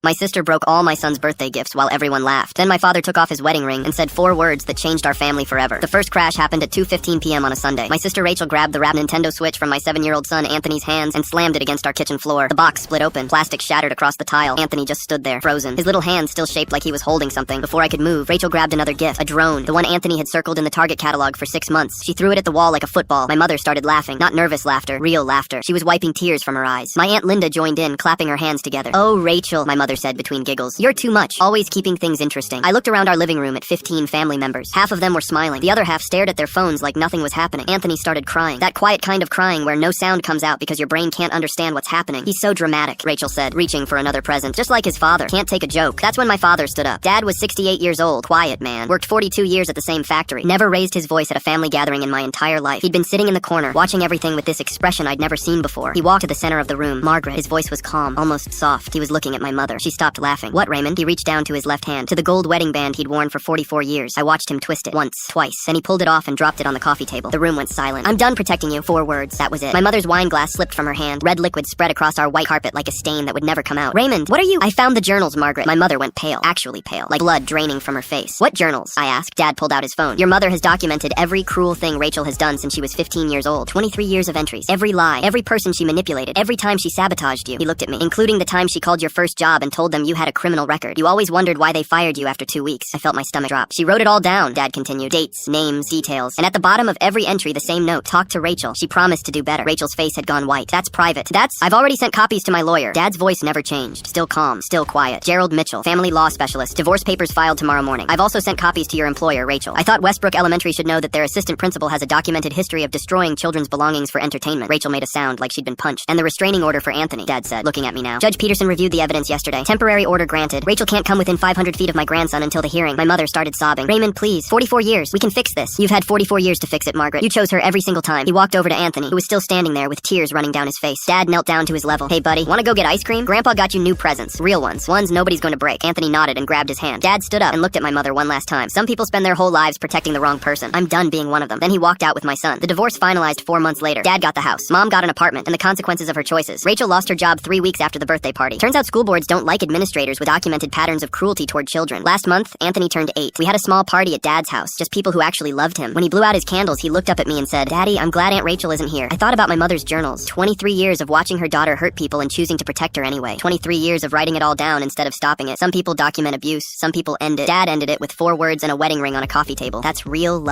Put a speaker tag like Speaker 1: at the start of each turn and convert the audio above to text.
Speaker 1: My sister broke all my son's birthday gifts while everyone laughed. Then my father took off his wedding ring and said 4 words that changed our family forever. The first crash happened at 2:15 p.m. on a Sunday. My sister Rachel grabbed the wrapped Nintendo Switch from my 7-year-old son Anthony's hands and slammed it against our kitchen floor. The box split open. Plastic shattered across the tile. Anthony just stood there, frozen. His little hand still shaped like he was holding something. Before I could move, Rachel grabbed another gift, a drone, the one Anthony had circled in the Target catalog for 6 months. She threw it at the wall like a football. My mother started laughing. Not nervous laughter, real laughter. She was wiping tears from her eyes. My Aunt Linda joined in, clapping her hands together. "Oh, Rachel," my mother said between giggles. "You're too much, always keeping things interesting." I looked around our living room at 15 family members. Half of them were smiling. The other half stared at their phones like nothing was happening. Anthony started crying. That quiet kind of crying where no sound comes out because your brain can't understand what's happening. "He's so dramatic," Rachel said, reaching for another present. "Just like his father. Can't take a joke." That's when my father stood up. Dad was 68 years old, quiet man. Worked 42 years at the same factory. Never raised his voice at a family gathering in my entire life. He'd been sitting in the corner, watching everything with this expression I'd never seen before. He walked to the center of the room. "Margaret." His voice was calm, almost soft. He was looking at my mother. She stopped laughing. "What, Raymond?" He reached down to his left hand, to the gold wedding band he'd worn for 44 years. I watched him twist it once, twice, and he pulled it off and dropped it on the coffee table. The room went silent. "I'm done protecting you." 4 words. That was it. My mother's wine glass slipped from her hand. Red liquid spread across our white carpet like a stain that would never come out. "Raymond, what are you—" "I found the journals, Margaret." My mother went pale, actually pale, like blood draining from her face. "What journals?" I asked. Dad pulled out his phone. "Your mother has documented every cruel thing Rachel has done since she was 15 years old. 23 years of entries. Every lie, every person she manipulated, every time she sabotaged you." He looked at me. "Including the time she called your first job and told them you had a criminal record. You always wondered why they fired you after 2 weeks." I felt my stomach drop. "She wrote it all down," Dad continued. "Dates, names, details. And at the bottom of every entry, the same note. Talk to Rachel. She promised to do better." Rachel's face had gone white. "That's private." I've already sent copies to my lawyer." Dad's voice never changed. Still calm, still quiet. "Gerald Mitchell, family law specialist. Divorce papers filed tomorrow morning. I've also sent copies to your employer, Rachel. I thought Westbrook Elementary should know that their assistant principal has a documented history of destroying children's belongings for entertainment." Rachel made a sound like she'd been punched. "And the restraining order for Anthony," Dad said, looking at me now. "Judge Peterson reviewed the evidence yesterday. Temporary order granted. Rachel can't come within 500 feet of my grandson until the hearing." My mother started sobbing. "Raymond, please. 44 years. We can fix this." "You've had 44 years to fix it, Margaret. You chose her every single time." He walked over to Anthony, who was still standing there with tears running down his face. Dad knelt down to his level. "Hey, buddy, wanna go get ice cream? Grandpa got you new presents. Real ones. Ones nobody's gonna break." Anthony nodded and grabbed his hand. Dad stood up and looked at my mother one last time. "Some people spend their whole lives protecting the wrong person. I'm done being one of them." Then he walked out with my son. The divorce finalized 4 months later. Dad got the house. Mom got an apartment and the consequences of her choices. Rachel lost her job 3 weeks after the birthday party. Turns out school boards don't like administrators with documented patterns of cruelty toward children. Last month, Anthony turned 8. We had a small party at Dad's house, just people who actually loved him. When he blew out his candles, he looked up at me and said, "Daddy, I'm glad Aunt Rachel isn't here." I thought about my mother's journals. 23 years of watching her daughter hurt people and choosing to protect her anyway. 23 years of writing it all down instead of stopping it. Some people document abuse, some people end it. Dad ended it with 4 words and a wedding ring on a coffee table. That's real love.